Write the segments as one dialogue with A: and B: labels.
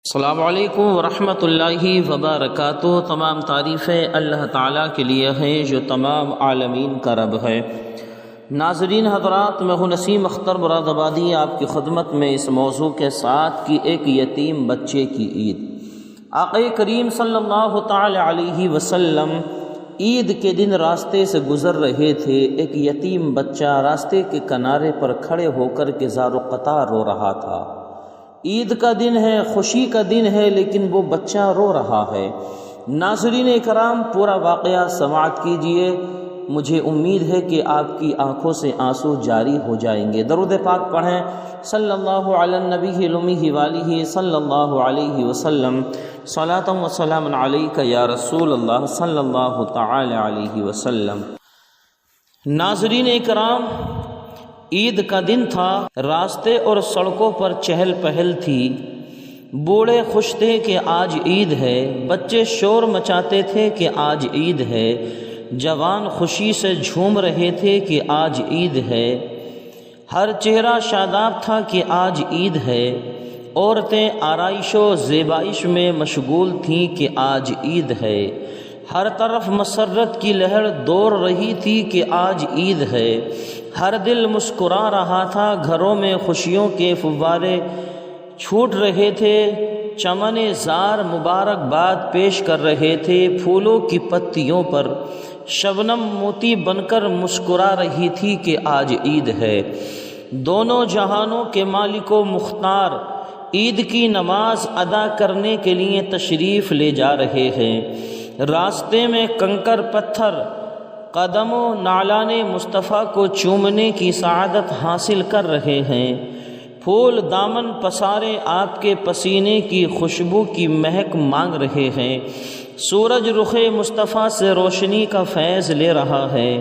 A: السلام علیکم ورحمۃ اللہ وبرکاتہ۔ تمام تعریفیں اللہ تعالیٰ کے لیے ہیں جو تمام عالمین کا رب ہے۔ ناظرین حضرات، میں ہوں نسیم اختر مراد آبادی آپ کی خدمت میں اس موضوع کے ساتھ کہ ایک یتیم بچے کی عید۔ آقا کریم صلی اللہ تعالی علیہ وسلم عید کے دن راستے سے گزر رہے تھے۔ ایک یتیم بچہ راستے کے کنارے پر کھڑے ہو کر کے زار و قطار رو رہا تھا۔ عید کا دن ہے، خوشی کا دن ہے، لیکن وہ بچہ رو رہا ہے۔ ناظرین اکرام، پورا واقعہ سماعت کیجئے، مجھے امید ہے کہ آپ کی آنکھوں سے آنسو جاری ہو جائیں گے۔ درود پاک پڑھیں صلی اللہ علی النبی الامی والہ صلی اللہ علیہ وسلم، صلاۃ و سلام علیک یا رسول اللہ صلی اللہ تعالی علیہ وسلم۔ ناظرین اکرام، عید کا دن تھا، راستے اور سڑکوں پر چہل پہل تھی۔ بوڑھے خوش تھے کہ آج عید ہے، بچے شور مچاتے تھے کہ آج عید ہے، جوان خوشی سے جھوم رہے تھے کہ آج عید ہے، ہر چہرہ شاداب تھا کہ آج عید ہے، عورتیں آرائش و زیبائش میں مشغول تھیں کہ آج عید ہے، ہر طرف مسرت کی لہر دوڑ رہی تھی کہ آج عید ہے، ہر دل مسکرا رہا تھا، گھروں میں خوشیوں کے فوارے چھوٹ رہے تھے، چمن زار مبارکباد پیش کر رہے تھے، پھولوں کی پتیوں پر شبنم موتی بن کر مسکرا رہی تھی کہ آج عید ہے۔ دونوں جہانوں کے مالک و مختار عید کی نماز ادا کرنے کے لیے تشریف لے جا رہے ہیں۔ راستے میں کنکر پتھر قدم و نعلان مصطفیٰ کو چومنے کی سعادت حاصل کر رہے ہیں، پھول دامن پسارے آپ کے پسینے کی خوشبو کی مہک مانگ رہے ہیں، سورج رخ مصطفیٰ سے روشنی کا فیض لے رہا ہے،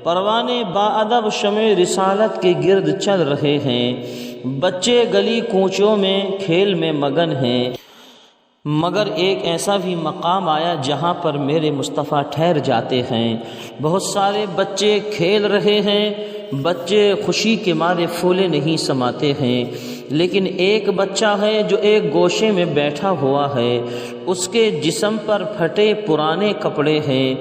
A: پروانے باادب شمع رسالت کے گرد چل رہے ہیں، بچے گلی کوچوں میں کھیل میں مگن ہیں، مگر ایک ایسا بھی مقام آیا جہاں پر میرے مصطفیٰ ٹھہر جاتے ہیں۔ بہت سارے بچے کھیل رہے ہیں، بچے خوشی کے مارے پھولے نہیں سماتے ہیں، لیکن ایک بچہ ہے جو ایک گوشے میں بیٹھا ہوا ہے، اس کے جسم پر پھٹے پرانے کپڑے ہیں،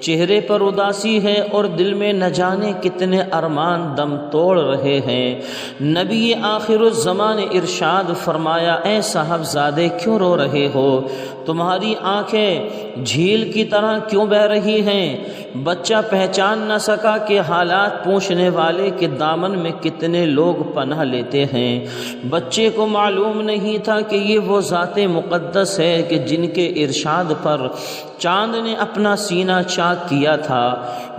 A: چہرے پر اداسی ہے اور دل میں نہ جانے کتنے ارمان دم توڑ رہے ہیں۔ نبی آخر الزمان ارشاد فرمایا، اے صاحبزادے کیوں رو رہے ہو؟ تمہاری آنکھیں جھیل کی طرح کیوں بہہ رہی ہیں؟ بچہ پہچان نہ سکا کہ حالات پوچھنے والے کے دامن میں کتنے لوگ پناہ لیتے ہیں۔ بچے کو معلوم نہیں تھا کہ یہ وہ ذات مقدس ہے کہ جن کے ارشاد پر چاند نے اپنا سینہ چاک کیا تھا۔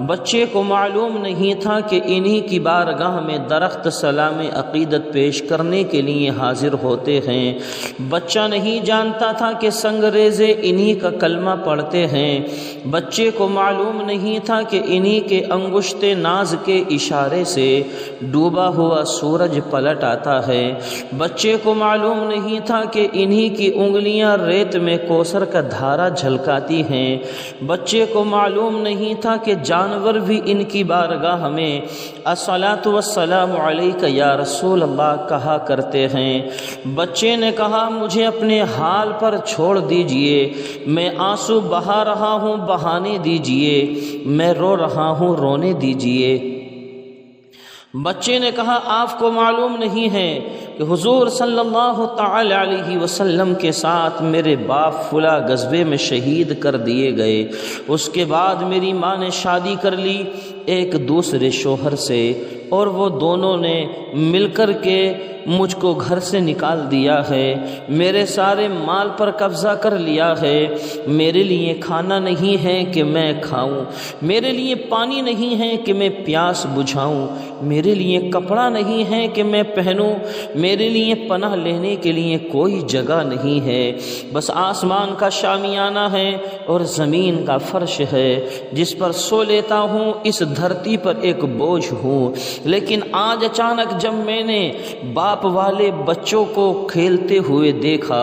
A: بچے کو معلوم نہیں تھا کہ انہی کی بارگاہ میں درخت سلام عقیدت پیش کرنے کے لیے حاضر ہوتے ہیں۔ بچہ نہیں جانتا تھا کہ سنگریزے انہی کا کلمہ پڑھتے ہیں۔ بچے کو معلوم نہیں تھا کہ انہی کے انگشت ناز کے اشارے سے ڈوبا ہوا سورج پلٹ آتا ہے۔ بچے کو معلوم نہیں تھا کہ انہی کی انگلیاں ریت میں کوثر کا دھارا جھلکاتی ہیں۔ بچے کو معلوم نہیں تھا کہ جانور بھی ان کی بارگاہ میں الصلاۃ والسلام علیک یا رسول اللہ کہا کرتے ہیں۔ بچے نے کہا، مجھے اپنے حال پر چھوڑ دیجئے، میں آنسو بہا رہا ہوں، بہانے دیجئے، میں رو رہا ہوں، رونے دیجئے۔ بچے نے کہا، آپ کو معلوم نہیں ہے کہ حضور صلی اللہ تعالی علیہ وسلم کے ساتھ میرے باپ فلاں غزوے میں شہید کر دیے گئے، اس کے بعد میری ماں نے شادی کر لی ایک دوسرے شوہر سے، اور وہ دونوں نے مل کر کے مجھ کو گھر سے نکال دیا ہے، میرے سارے مال پر قبضہ کر لیا ہے، میرے لیے کھانا نہیں ہے کہ میں کھاؤں، میرے لیے پانی نہیں ہے کہ میں پیاس بجھاؤں، میرے لیے کپڑا نہیں ہے کہ میں پہنوں، میرے لیے پناہ لینے کے لیے کوئی جگہ نہیں ہے، بس آسمان کا شامیانہ ہے اور زمین کا فرش ہے جس پر سو لیتا ہوں، اس دھرتی پر ایک بوجھ ہوں۔ لیکن آج اچانک جب میں نے باپ باپ والے بچوں کو کھیلتے ہوئے دیکھا،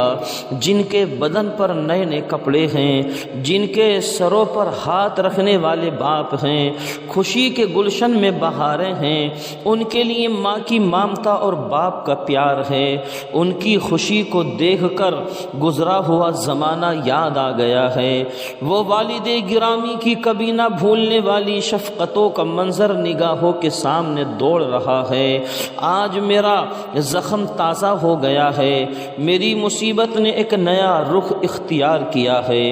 A: جن کے بدن پر نئے نئے کپڑے ہیں، جن کے سروں پر ہاتھ رکھنے والے باپ ہیں، خوشی کے گلشن میں بہاریں ہیں، ان کے لیے ماں کی ممتا اور باپ کا پیار ہے۔ ان کی خوشی کو دیکھ کر گزرا ہوا زمانہ یاد آ گیا ہے۔ وہ والد گرامی کی کبھی نہ بھولنے والی شفقتوں کا منظر نگاہوں کے سامنے دوڑ رہا ہے۔ آج میرا زخم تازہ ہو گیا ہے، میری مصیبت نے ایک نیا رخ اختیار کیا ہے۔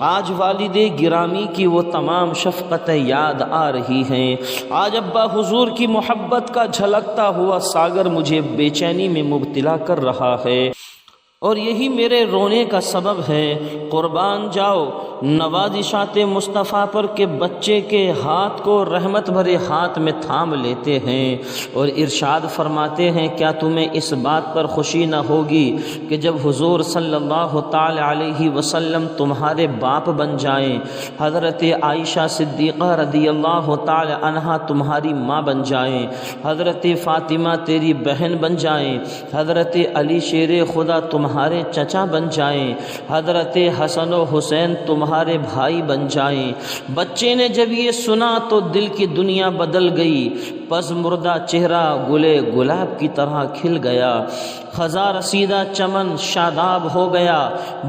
A: آج والد گرامی کی وہ تمام شفقتیں یاد آ رہی ہیں۔ آج ابا حضور کی محبت کا جھلکتا ہوا ساگر مجھے بے چینی میں مبتلا کر رہا ہے، اور یہی میرے رونے کا سبب ہے۔ قربان جاؤ نوازشات مصطفیٰ پر کہ بچے کے ہاتھ کو رحمت بھرے ہاتھ میں تھام لیتے ہیں اور ارشاد فرماتے ہیں، کیا تمہیں اس بات پر خوشی نہ ہوگی کہ جب حضور صلی اللہ تعالی علیہ وسلم تمہارے باپ بن جائیں، حضرت عائشہ صدیقہ رضی اللہ تعالی عنہا تمہاری ماں بن جائیں، حضرت فاطمہ تیری بہن بن جائیں، حضرت علی شیر خدا تمہارے چچا بن جائیں، حضرت حسن و حسین تمہارے بھائی بن جائیں۔ بچے نے جب یہ سنا تو دل کی دنیا بدل گئی، پس مردہ چہرہ گلے گلاب کی طرح کھل گیا، خزاں رسیدہ چمن شاداب ہو گیا،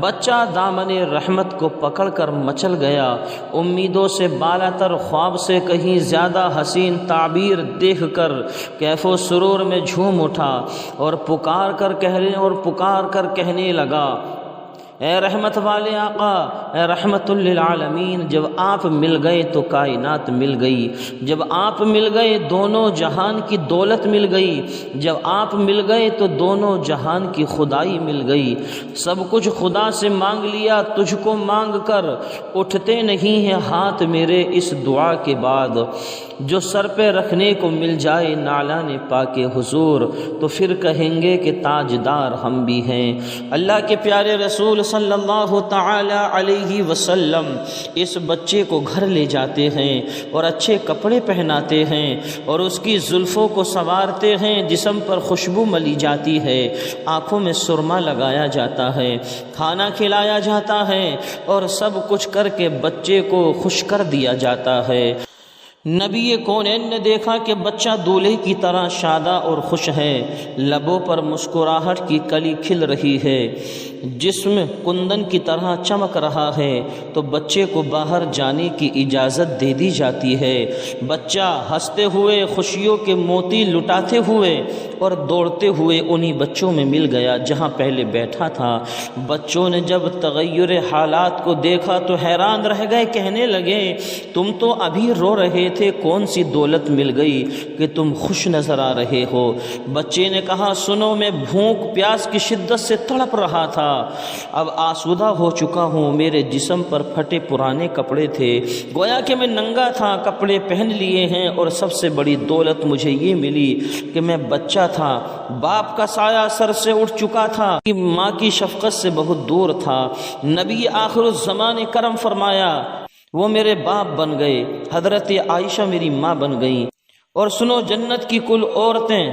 A: بچہ دامن رحمت کو پکڑ کر مچل گیا، امیدوں سے بالا تر، خواب سے کہیں زیادہ حسین تعبیر دیکھ کر کیف و سرور میں جھوم اٹھا اور پکار کر کہنے لگا، اے رحمت والے آقا، اے رحمت للعالمین، جب آپ مل گئے تو کائنات مل گئی، جب آپ مل گئے دونوں جہان کی دولت مل گئی، جب آپ مل گئے تو دونوں جہان کی خدائی مل گئی، سب کچھ خدا سے مانگ لیا، تجھ کو مانگ کر اٹھتے نہیں ہیں ہاتھ میرے اس دعا کے بعد، جو سر پہ رکھنے کو مل جائے نعلان پاک حضور تو پھر کہیں گے کہ تاجدار ہم بھی ہیں۔ اللہ کے پیارے رسول صلی اللہ تعالی علیہ وسلم اس بچے کو گھر لے جاتے ہیں اور اچھے کپڑے پہناتے ہیں اور اس کی زلفوں کو سنوارتے ہیں، جسم پر خوشبو ملی جاتی ہے، آنکھوں میں سرما لگایا جاتا ہے، کھانا کھلایا جاتا ہے اور سب کچھ کر کے بچے کو خوش کر دیا جاتا ہے۔ نبی کونین نے دیکھا کہ بچہ دولہے کی طرح شادہ اور خوش ہے، لبوں پر مسکراہٹ کی کلی کھل رہی ہے، جسم کندن کی طرح چمک رہا ہے، تو بچے کو باہر جانے کی اجازت دے دی جاتی ہے۔ بچہ ہنستے ہوئے خوشیوں کے موتی لٹاتے ہوئے اور دوڑتے ہوئے انہی بچوں میں مل گیا جہاں پہلے بیٹھا تھا۔ بچوں نے جب تغیر حالات کو دیکھا تو حیران رہ گئے، کہنے لگے، تم تو ابھی رو رہے تھے، کون سی دولت مل گئی کہ تم خوش نظر آ رہے ہو؟ بچے نے کہا، سنو، میں بھوک پیاس کی شدت سے تڑپ رہا تھا، اب آسودہ ہو چکا ہوں، میرے جسم پر پھٹے پرانے کپڑے تھے، گویا کہ میں ننگا تھا، کپڑے پہن لیے ہیں، اور سب سے بڑی دولت مجھے یہ ملی کہ میں بچہ تھا، باپ کا سایہ سر سے اٹھ چکا تھا، کہ ماں کی شفقت سے بہت دور تھا۔ نبی آخر الزمان نے کرم فرمایا، وہ میرے باپ بن گئے، حضرت عائشہ میری ماں بن گئیں، اور سنو، جنت کی کل عورتیں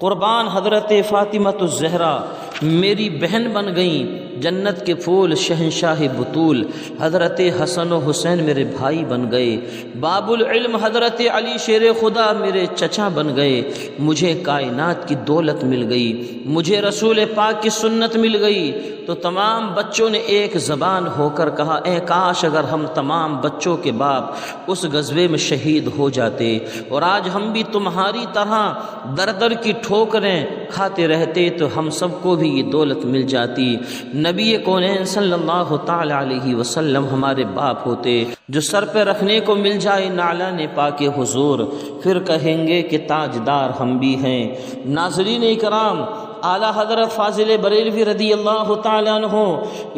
A: قربان حضرت فاطمہ الزہرا میری بہن بن گئیں، جنت کے پھول شہنشاہ بطول حضرت حسن و حسین میرے بھائی بن گئے، باب العلم حضرت علی شیر خدا میرے چچا بن گئے، مجھے کائنات کی دولت مل گئی، مجھے رسول پاک کی سنت مل گئی۔ تو تمام بچوں نے ایک زبان ہو کر کہا، اے کاش اگر ہم تمام بچوں کے باپ اس غزوے میں شہید ہو جاتے اور آج ہم بھی تمہاری طرح در در کی ٹھوکریں کھاتے رہتے تو ہم سب کو بھی یہ دولت مل جاتی۔ نبی کونین صلی اللہ تعالی علیہ وسلم ہمارے باپ ہوتے، جو سر پہ رکھنے کو مل جائے نعلان پاک حضور، پھر کہیں گے کہ تاجدار ہم بھی ہیں۔ ناظرین اکرام، اعلیٰ حضرت فاضل بریلوی رضی اللہ تعالیٰ عنہ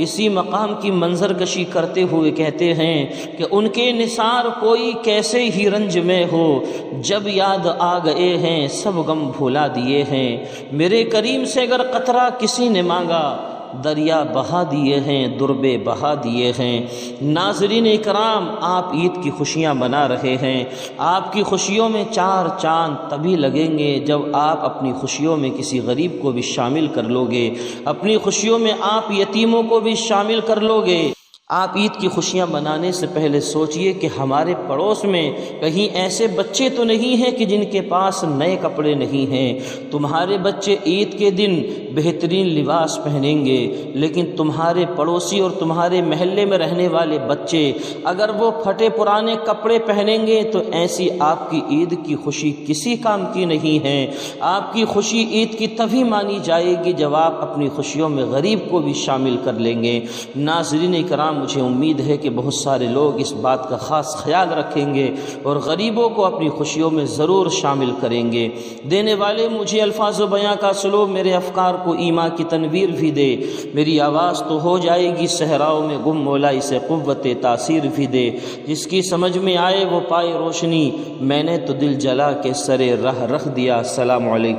A: اسی مقام کی منظر کشی کرتے ہوئے کہتے ہیں کہ ان کے نثار کوئی کیسے ہی رنج میں ہو، جب یاد آ گئے ہیں سب غم بھولا دیے ہیں، میرے کریم سے اگر قطرہ کسی نے مانگا دریا بہا دیے ہیں، دربے بہا دیے ہیں۔ ناظرین اکرام، آپ عید کی خوشیاں منا رہے ہیں، آپ کی خوشیوں میں چار چاند تبھی لگیں گے جب آپ اپنی خوشیوں میں کسی غریب کو بھی شامل کر لو گے، اپنی خوشیوں میں آپ یتیموں کو بھی شامل کر لو گے۔ آپ عید کی خوشیاں منانے سے پہلے سوچئے کہ ہمارے پڑوس میں کہیں ایسے بچے تو نہیں ہیں کہ جن کے پاس نئے کپڑے نہیں ہیں۔ تمہارے بچے عید کے دن بہترین لباس پہنیں گے، لیکن تمہارے پڑوسی اور تمہارے محلے میں رہنے والے بچے اگر وہ پھٹے پرانے کپڑے پہنیں گے تو ایسی آپ کی عید کی خوشی کسی کام کی نہیں ہے۔ آپ کی خوشی عید کی تبھی مانی جائے گی جب آپ اپنی خوشیوں میں غریب کو بھی شامل کر لیں گے۔ ناظرین کرام، مجھے امید ہے کہ بہت سارے لوگ اس بات کا خاص خیال رکھیں گے اور غریبوں کو اپنی خوشیوں میں ضرور شامل کریں گے۔ دینے والے مجھے الفاظ و بیاں کا سلوک میرے افکار کو ایمان کی تنویر بھی دے، میری آواز تو ہو جائے گی صحراؤں میں گم، مولا اسے قوت تاثیر بھی دے، جس کی سمجھ میں آئے وہ پائے روشنی، میں نے تو دل جلا کے سرے رہ رکھ دیا۔ السلام علیکم۔